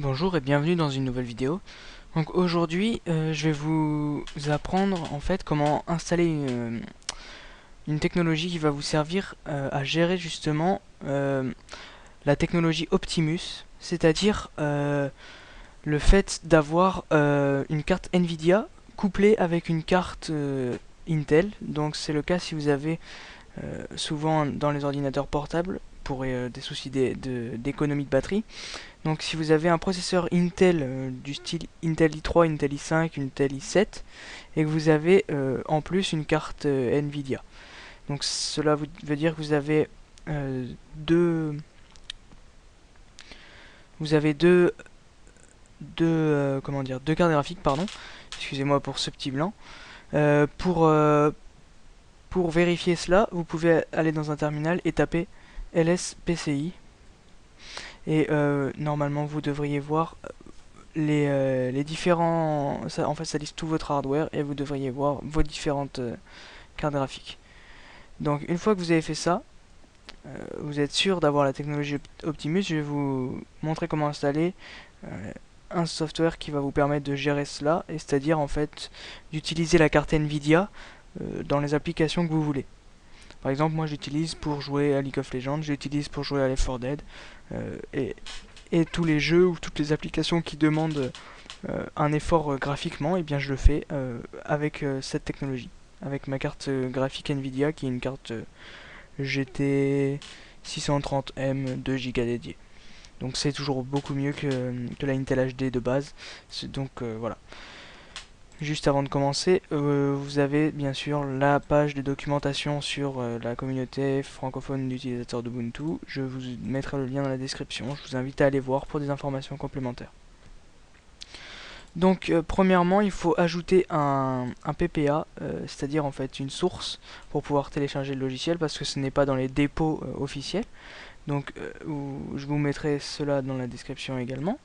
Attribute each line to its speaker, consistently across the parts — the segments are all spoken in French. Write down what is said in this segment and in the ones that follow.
Speaker 1: Bonjour et bienvenue dans une nouvelle vidéo. Donc aujourd'hui, je vais vous apprendre en fait comment installer une technologie qui va vous servir à gérer justement la technologie Optimus, c'est-à-dire le fait d'avoir une carte Nvidia couplée avec une carte Intel. Donc c'est le cas si vous avez souvent dans les ordinateurs portables pour des soucis d'économie de batterie. Donc si vous avez un processeur Intel du style Intel i3, Intel i5, Intel i7 et que vous avez en plus une carte Nvidia. Donc cela veut dire que euh, deux vous avez deux cartes graphiques, pardon. Excusez-moi pour ce petit blanc. Pour vérifier cela, vous pouvez aller dans un terminal et taper lspci et normalement vous devriez voir les différents... en fait, ça liste tout votre hardware et vous devriez voir vos différentes cartes graphiques. Donc, une fois que vous avez fait ça, vous êtes sûr d'avoir la technologie Optimus. Je vais vous montrer comment installer un software qui va vous permettre de gérer cela, et c'est-à-dire en fait d'utiliser la carte Nvidia dans les applications que vous voulez. Par exemple, moi j'utilise pour jouer à League of Legends, j'utilise pour jouer à Left 4 Dead, euh, et, et tous les jeux ou toutes les applications qui demandent un effort graphiquement, et bien je le fais avec cette technologie, avec ma carte graphique Nvidia qui est une carte GT 630M 2 Go dédiée. Donc c'est toujours beaucoup mieux que la Intel HD de base. Donc voilà. Juste avant de commencer, vous avez bien sûr la page de documentation sur la communauté francophone d'utilisateurs d'Ubuntu. Je vous mettrai le lien dans la description. Je vous invite à aller voir pour des informations complémentaires. Donc premièrement, il faut ajouter un PPA, c'est-à-dire en fait une source pour pouvoir télécharger le logiciel, parce que ce n'est pas dans les dépôts officiels. Donc je vous mettrai cela dans la description également.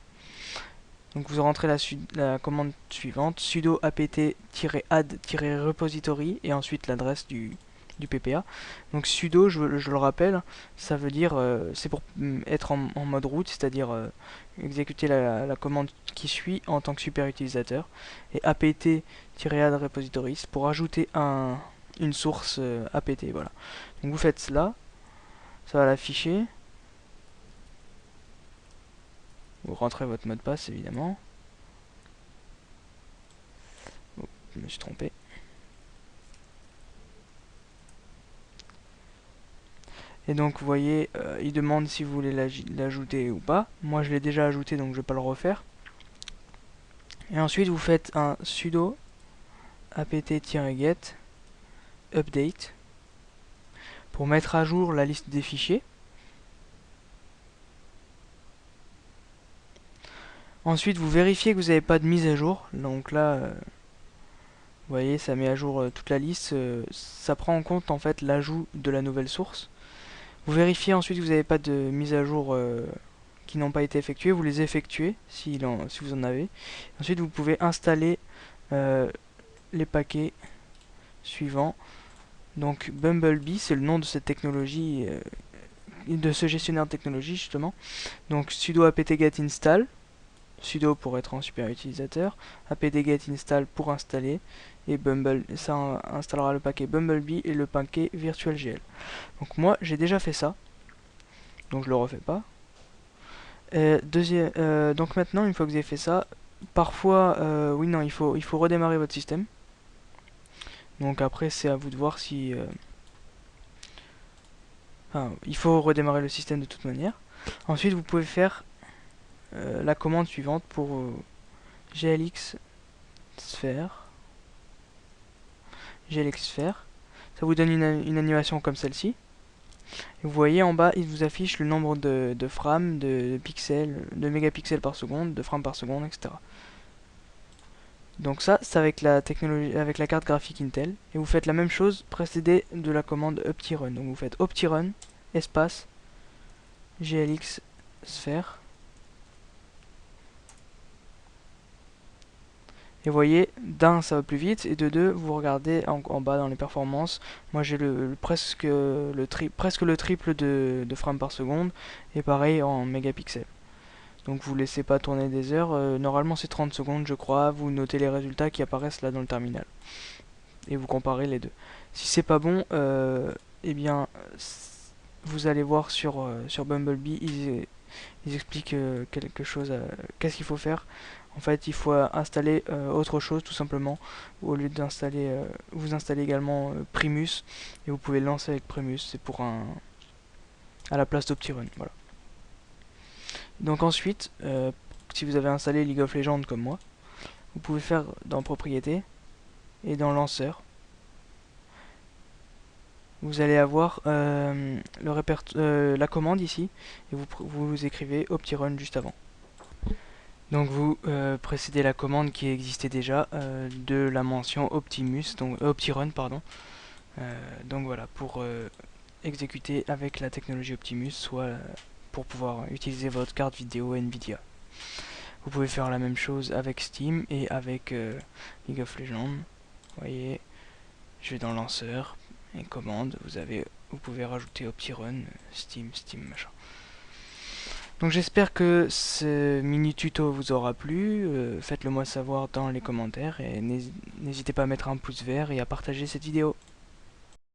Speaker 1: Donc vous rentrez la commande suivante, sudo apt-add-repository, et ensuite l'adresse du PPA. Donc sudo, je le rappelle, ça veut dire, c'est pour être en mode root, c'est-à-dire exécuter la commande qui suit en tant que super utilisateur. Et apt-add-repository pour ajouter une source apt, voilà. Donc vous faites cela, ça va l'afficher. Vous rentrez votre mot de passe évidemment. Oh, je me suis trompé. Et donc vous voyez, il demande si vous voulez l'ajouter ou pas. Moi je l'ai déjà ajouté donc je vais pas le refaire. Et ensuite vous faites un sudo apt-get update pour mettre à jour la liste des fichiers. Ensuite vous vérifiez que vous n'avez pas de mise à jour. Donc là, vous voyez, ça met à jour toute la liste. Ça prend en compte en fait l'ajout de la nouvelle source. Vous vérifiez ensuite que vous n'avez pas de mise à jour qui n'ont pas été effectuées, vous les effectuez si vous en avez. Ensuite vous pouvez installer les paquets suivants. Donc Bumblebee, c'est le nom de cette technologie, de ce gestionnaire de technologie justement. Donc sudo apt-get install, sudo pour être en super utilisateur, apt-get install pour installer, et ça installera le paquet Bumblebee et le paquet virtualgl. Donc moi j'ai déjà fait ça, donc je le refais pas. Donc maintenant, une fois que vous avez fait ça, parfois, oui, non, il faut redémarrer votre système. Donc après, c'est à vous de voir si... enfin, il faut redémarrer le système de toute manière. Ensuite, vous pouvez faire la commande suivante pour glx sphere. glx sphere. Ça vous donne une animation comme celle-ci. Vous voyez en bas, il vous affiche le nombre de frames, de pixels, de mégapixels par seconde, de frames par seconde, etc. Donc ça, c'est avec la technologie, avec la carte graphique Intel. Et vous faites la même chose précédé de la commande optirun. Donc vous faites optirun espace glx sphere. Et vous voyez, d'un ça va plus vite, et de deux vous regardez en bas dans les performances. Moi j'ai presque le triple de frames par seconde, et pareil en mégapixels. Donc vous laissez pas tourner des heures, normalement c'est 30 secondes je crois, vous notez les résultats qui apparaissent là dans le terminal. Et vous comparez les deux. Si c'est pas bon, eh bien vous allez voir sur Bumblebee, ils expliquent quelque chose, qu'est-ce qu'il faut faire. En fait, il faut installer autre chose tout simplement. Au lieu d'installer, vous installez également Primus et vous pouvez le lancer avec Primus. C'est pour à la place d'OptiRun. Voilà. Donc ensuite, si vous avez installé League of Legends comme moi, vous pouvez faire dans Propriétés et dans Lanceur. Vous allez avoir la commande ici et vous écrivez OptiRun juste avant. Donc vous précédez la commande qui existait déjà de la mention Optimus, donc OptiRun pardon. Donc voilà, pour exécuter avec la technologie Optimus, soit pour pouvoir utiliser votre carte vidéo Nvidia. Vous pouvez faire la même chose avec Steam et avec League of Legends. Vous voyez, je vais dans lanceur et commande, vous pouvez rajouter OptiRun, Steam, machin. Donc j'espère que ce mini tuto vous aura plu, faites-le moi savoir dans les commentaires et n'hésitez pas à mettre un pouce vert et à partager cette vidéo.